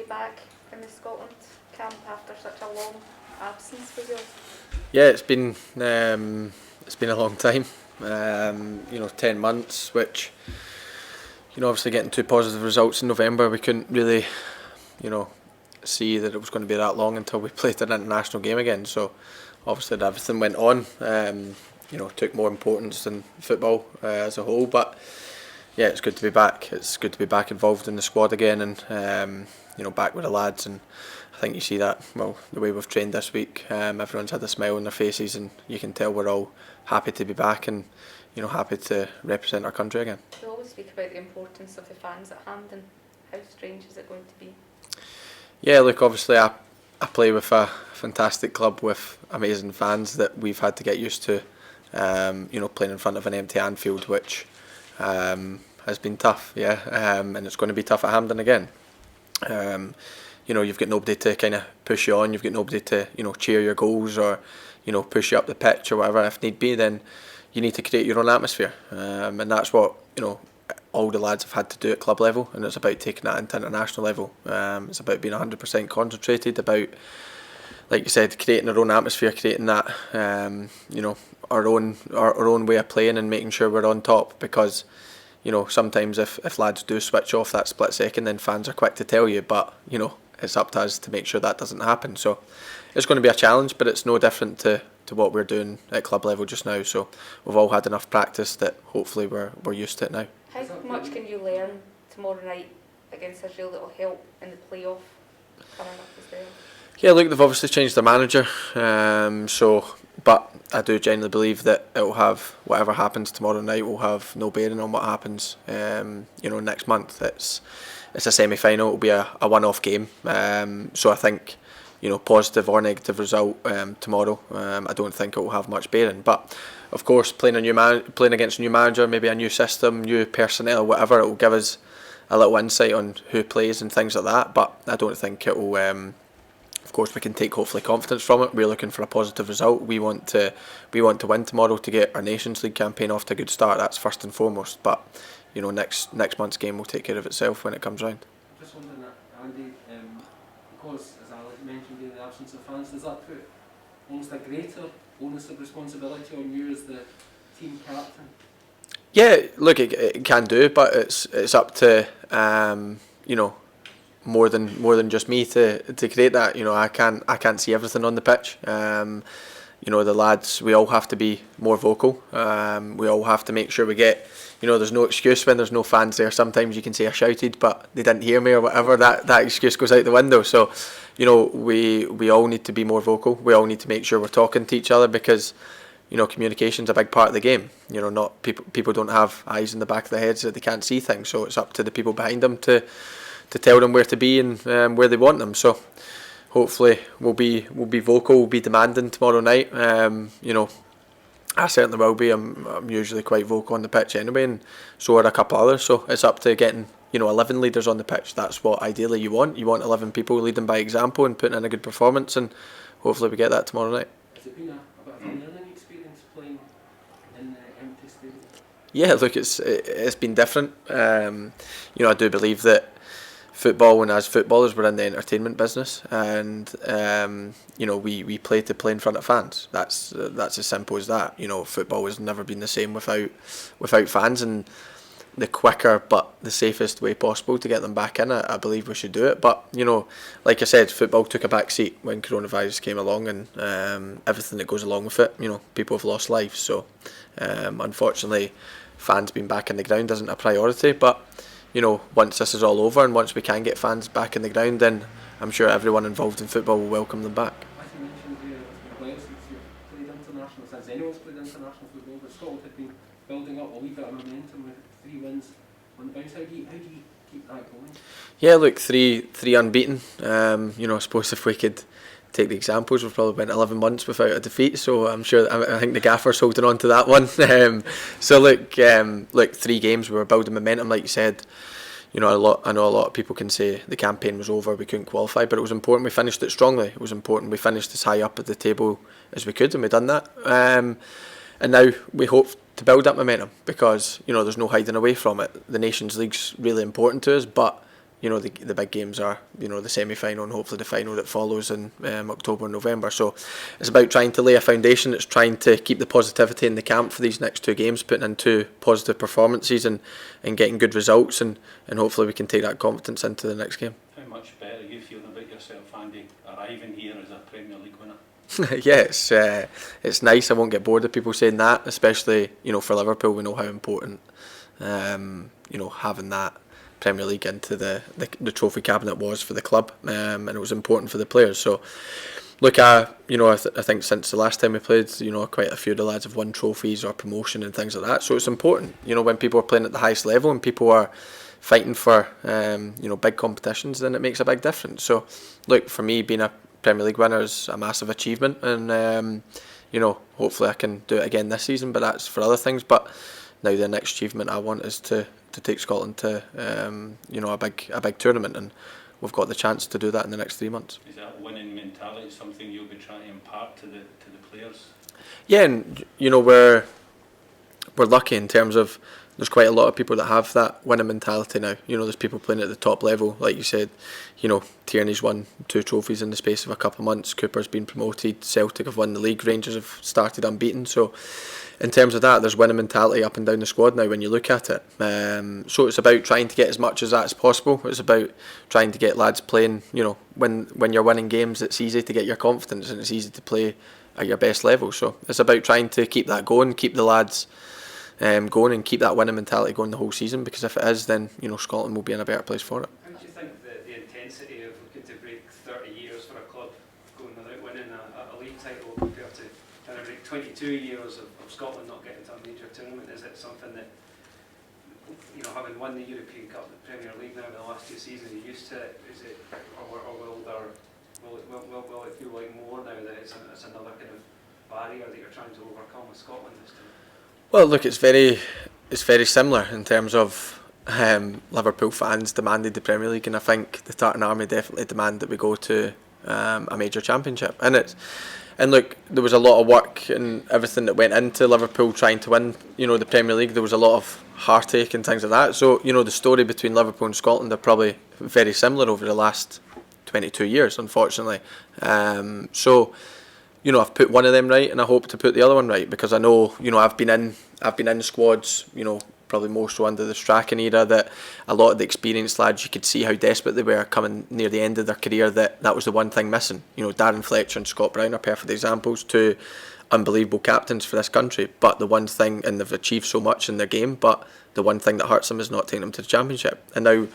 back in the Scotland camp after such a long absence for you? Yeah, it's been a long time. 10 months, which obviously getting 2 positive results in November, we couldn't really see that it was going to be that long until we played an international game again. So obviously everything went on. Took more importance than football as a whole, but yeah, it's good to be back. It's good to be back involved in the squad again, and back with the lads. And I think you see that, well, the way we've trained this week. Everyone's had a smile on their faces, and you can tell we're all happy to be back and happy to represent our country again. You always speak about the importance of the fans at Hampden. How strange is it going to be? Yeah, look, obviously I play with a fantastic club with amazing fans that we've had to get used to. Playing in front of an empty Anfield, which has been tough, and it's going to be tough at Hampden again. You've got nobody to kind of push you on. You've got nobody to cheer your goals or push you up the pitch or whatever. If need be, then you need to create your own atmosphere, and that's what all the lads have had to do at club level, and it's about taking that into international level. It's about being 100% concentrated, about, like you said, creating our own atmosphere, creating that our own way of playing, and making sure we're on top. Because sometimes if lads do switch off that split second, then fans are quick to tell you, but it's up to us to make sure that doesn't happen. So it's going to be a challenge, but it's no different to what we're doing at club level just now. So we've all had enough practice that hopefully we're used to it now. How much can you learn tomorrow night against Israel that will help in the playoff coming up as well? Yeah, look, they've obviously changed the manager, but I do genuinely believe that it will have, whatever happens tomorrow night will have no bearing on what happens next month. It's a semi-final, it'll be a one-off game, so I think positive or negative result tomorrow, I don't think it will have much bearing. But of course, playing against a new manager, maybe a new system, new personnel, whatever, it will give us a little insight on who plays and things like that. But I don't think it will. Of course, we can take hopefully confidence from it. We're looking for a positive result. We want to win tomorrow to get our Nations League campaign off to a good start. That's first and foremost. But next month's game will take care of itself when it comes round. Just wondering, Andy, because as Alex mentioned, in the absence of fans, does that put almost a greater onus of responsibility on you as the team captain? Yeah, look, it can do, but it's up to more than just me to create that. I can't see everything on the pitch. The lads, we all have to be more vocal. We all have to make sure we get. There's no excuse when there's no fans there. Sometimes you can say I shouted, but they didn't hear me or whatever. That excuse goes out the window. So, we all need to be more vocal. We all need to make sure we're talking to each other, because communication's a big part of the game. Not people don't have eyes in the back of their heads that they can't see things. So it's up to the people behind them to tell them where to be and where they want them. So hopefully we'll be vocal, we'll be demanding tomorrow night. I certainly will be. I'm usually quite vocal on the pitch anyway, and so are a couple others. So it's up to getting 11 leaders on the pitch. That's what ideally you want. You want 11 people leading by example and putting in a good performance, and hopefully we get that tomorrow night. Has it been a bit of a learning experience playing in the empty stadium? Yeah, look, it's been different. I do believe that football, and as footballers, we're in the entertainment business, and we play to play in front of fans. That's as simple as that. Football has never been the same without fans, and the quicker but the safest way possible to get them back in, I believe we should do it. But like I said, football took a back seat when coronavirus came along, and everything that goes along with it. People have lost lives, so unfortunately, fans being back in the ground isn't a priority. But once this is all over and once we can get fans back in the ground, then I'm sure everyone involved in football will welcome them back. As you mentioned here, since you've played international, since anyone's played international football, but Scotland had been building up a wee bit of momentum with 3 wins on the bounce. How do you keep that going? Yeah, look, three unbeaten. I suppose if we could take the examples, we've probably went 11 months without a defeat, so I think the gaffer's holding on to that one. So look, 3 games, we were building momentum, like you said. I know a lot of people can say the campaign was over, we couldn't qualify, but it was important we finished it strongly. It was important we finished as high up at the table as we could, and we've done that. And now we hope to build that momentum, because there's no hiding away from it. The Nations League's really important to us, but the big games are, the semi-final and hopefully the final that follows in October and November. So it's about trying to lay a foundation. It's trying to keep the positivity in the camp for these next 2 games, putting in 2 positive performances and getting good results, and hopefully we can take that confidence into the next game. How much better are you feeling about yourself, Andy, arriving here as a Premier League winner? Yeah, it's nice. I won't get bored of people saying that, especially for Liverpool. We know how important having that Premier League into the trophy cabinet was for the club, and it was important for the players. So look, I think since the last time we played, quite a few of the lads have won trophies or promotion and things like that. So it's important, when people are playing at the highest level and people are fighting for big competitions, then it makes a big difference. So look, for me, being a Premier League winner is a massive achievement, and hopefully I can do it again this season, but that's for other things. But now the next achievement I want is to take Scotland to a big tournament, and we've got the chance to do that in the next 3 months. Is that winning mentality something you'll be trying to impart to the players? Yeah, and we're lucky in terms of there's quite a lot of people that have that winning mentality now. There's people playing at the top level, like you said. Tierney's won 2 trophies in the space of a couple of months. Cooper's been promoted. Celtic have won the league. Rangers have started unbeaten. So in terms of that, there's winning mentality up and down the squad now when you look at it. So it's about trying to get as much as that as possible. It's about trying to get lads playing. When you're winning games, it's easy to get your confidence and it's easy to play at your best level. So it's about trying to keep that going, keep the lads going, and keep that winning mentality going the whole season, because if it is, then Scotland will be in a better place for it. How do you think the intensity of looking to break 30 years for a club going without winning a league title compared to trying to break 22 years of Scotland not getting to a major tournament? Is it something that, having won the European Cup, the Premier League now in the last 2 seasons, are you used to it? Is it, or will it feel like more now that it's another kind of barrier that you're trying to overcome with Scotland this time? Well, look, it's very similar in terms of Liverpool fans demanded the Premier League, and I think the Tartan Army definitely demand that we go to a major championship. And look, there was a lot of work and everything that went into Liverpool trying to win, the Premier League. There was a lot of heartache and things like that. So, the story between Liverpool and Scotland are probably very similar over the last 22 years, unfortunately. So I've put one of them right, and I hope to put the other one right, because I know, I've been in squads, probably more so under the Strachan era, that a lot of the experienced lads, you could see how desperate they were coming near the end of their career, that was the one thing missing. Darren Fletcher and Scott Brown are perfect examples, 2 unbelievable captains for this country, but the one thing, and they've achieved so much in their game, but the one thing that hurts them is not taking them to the championship. And now,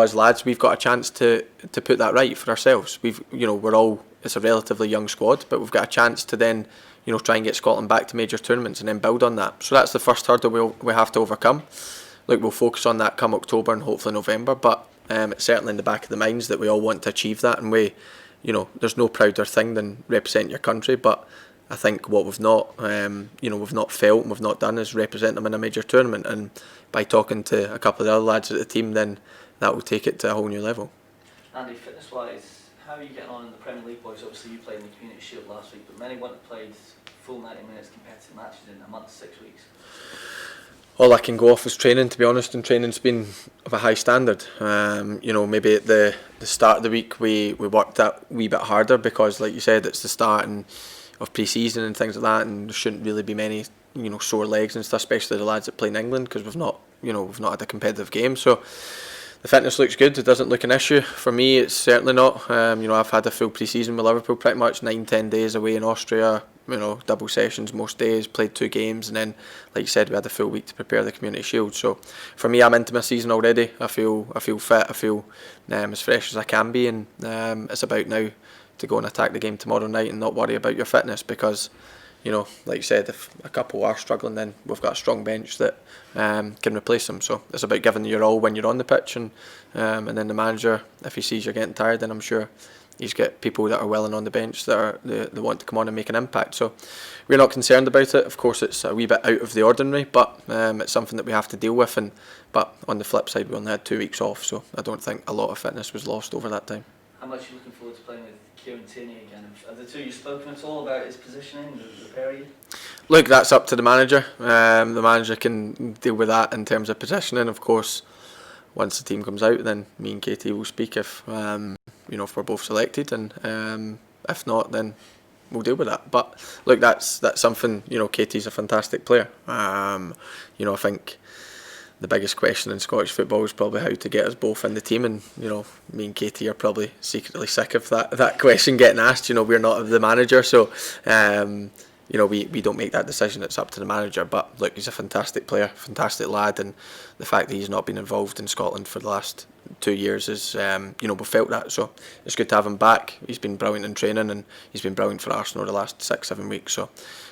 as lads, we've got a chance to put that right for ourselves. It's a relatively young squad, but we've got a chance to then, try and get Scotland back to major tournaments and then build on that. So that's the first hurdle we have to overcome. Look, we'll focus on that come October and hopefully November, but it's certainly in the back of the minds that we all want to achieve that, and there's no prouder thing than representing your country, but I think what we've not felt and we've not done is represent them in a major tournament, and by talking to a couple of the other lads at the team, then that will take it to a whole new level. Andy, fitness-wise, how are you getting on in the Premier League, boys? Obviously you played in the Community Shield last week, but many wouldn't have played full 90 minutes competitive matches in a month, 6 weeks. All I can go off is training, to be honest, and training's been of a high standard. Maybe at the start of the week we worked a wee bit harder because, like you said, it's the start of pre-season and things like that, and there shouldn't really be many sore legs and stuff, especially the lads that play in England, because we've not had a competitive game. So the fitness looks good. It doesn't look an issue for me. It's certainly not. I've had a full pre-season with Liverpool, pretty much 9-10 days away in Austria. Double sessions most days. Played 2 games, and then, like you said, we had a full week to prepare the Community Shield. So for me, I'm into my season already. I feel fit. I feel as fresh as I can be, and it's about now to go and attack the game tomorrow night and not worry about your fitness, because like you said, if a couple are struggling, then we've got a strong bench that can replace them. So it's about giving your all when you're on the pitch, and then the manager, if he sees you're getting tired, then I'm sure he's got people that are willing on the bench that they want to come on and make an impact. So we're not concerned about it. Of course, it's a wee bit out of the ordinary, but it's something that we have to deal with. But on the flip side, we only had 2 weeks off, so I don't think a lot of fitness was lost over that time. How much are you looking forward to playing with Tierney again? Have the 2 you spoken at all about his positioning, the pair of you? Look, that's up to the manager. The manager can deal with that in terms of positioning. Of course, once the team comes out, then me and Katie will speak if if we're both selected, and if not, then we'll deal with that. But look, that's something. Katie's a fantastic player. I think the biggest question in Scottish football is probably how to get us both in the team, and me and Katie are probably secretly sick of that question getting asked. We're not the manager, so we don't make that decision. It's up to the manager. But look, he's a fantastic player, fantastic lad, and the fact that he's not been involved in Scotland for the last 2 years is, we felt that. So it's good to have him back. He's been brilliant in training, and he's been brilliant for Arsenal the last 6-7 weeks. So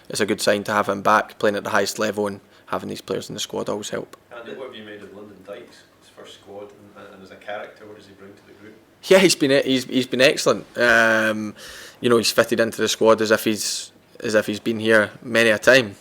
it's a good sign to have him back, playing at the highest level, and having these players in the squad always help. Andy, what have you made of London Dykes, his first squad, and as a character, what does he bring to the group? Yeah, he's been excellent. He's fitted into the squad as if he's been here many a time.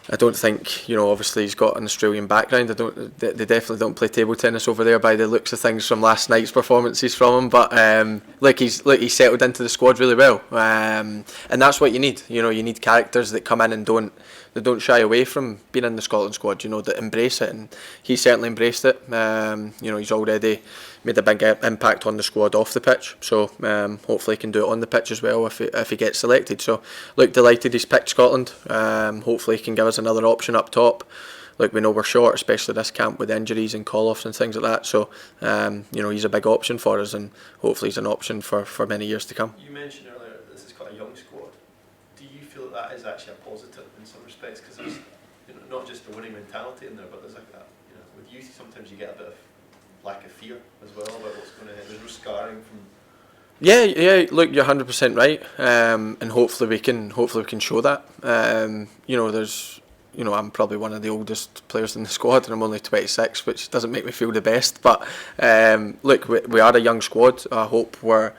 I don't think, obviously he's got an Australian background. They definitely don't play table tennis over there by the looks of things from last night's performances from him. But he's settled into the squad really well, and that's what you need. You need characters that come in and don't shy away from being in the Scotland squad. That embrace it, and he certainly embraced it. He's already made a big impact on the squad off the pitch, so hopefully he can do it on the pitch as well if he gets selected. So look, delighted he's picked Scotland. Hopefully he can give us another option up top. Look, we know we're short, especially this camp with injuries and call-offs and things like that, so he's a big option for us, and hopefully he's an option for many years to come. You mentioned earlier this is quite a young squad. Do you feel that is actually a positive in some respects, because there's not just the winning mentality in there, but there's with youth sometimes you get a bit of lack of fear as well about what's going to happen. There's no scarring from. Yeah. Look, you're 100% right, and hopefully we can show that. I'm probably one of the oldest players in the squad, and I'm only 26, which doesn't make me feel the best. But look, we are a young squad. I hope we're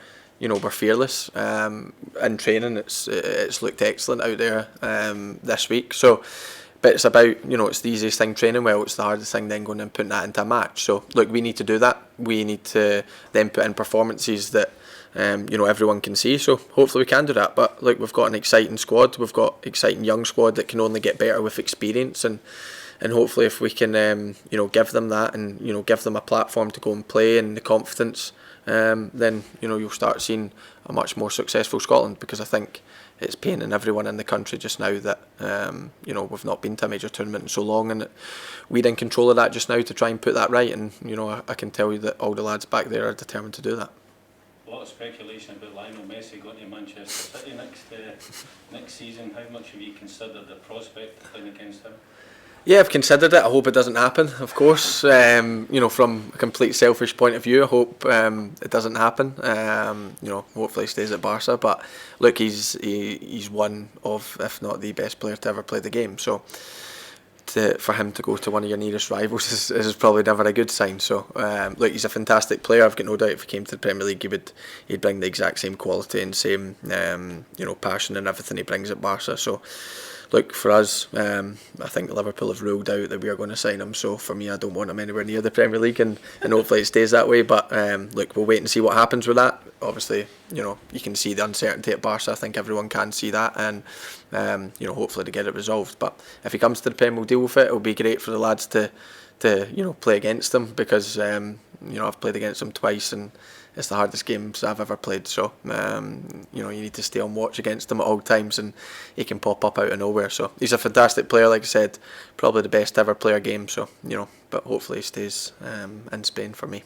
fearless. In training, it's looked excellent out there this week. So. But it's about, it's the easiest thing training well, it's the hardest thing then going and putting that into a match. So, look, we need to do that. We need to then put in performances that, everyone can see. So, hopefully we can do that. But, look, we've got an exciting squad. We've got an exciting young squad that can only get better with experience. And hopefully if we can, give them that and, give them a platform to go and play and the confidence, then, you'll start seeing a much more successful Scotland, because I think it's paining everyone in the country just now that we've not been to a major tournament in so long, and we're in control of that just now to try and put that right. And I can tell you that all the lads back there are determined to do that. A lot of speculation about Lionel Messi going to Manchester City next season. How much have you considered the prospect of playing against him? Yeah, I've considered it. I hope it doesn't happen, of course. From a complete selfish point of view, I hope it doesn't happen. Hopefully he stays at Barca. But look, he's one of, if not the best player to ever play the game. So for him to go to one of your nearest rivals is probably never a good sign. So look, he's a fantastic player. I've got no doubt if he came to the Premier League, he'd bring the exact same quality and same passion and everything he brings at Barca. So. Look, for us, I think Liverpool have ruled out that we are going to sign him. So for me, I don't want him anywhere near the Premier League, and hopefully it stays that way. But look, we'll wait and see what happens with that. Obviously, you can see the uncertainty at Barca. I think everyone can see that, and hopefully to get it resolved. But if he comes to the Premier, we'll deal with it. It'll be great for the lads to play against him, because I've played against him twice, and it's the hardest games I've ever played. So you need to stay on watch against him at all times, and he can pop up out of nowhere. So he's a fantastic player, like I said, probably the best ever player game. So but hopefully he stays in Spain for me.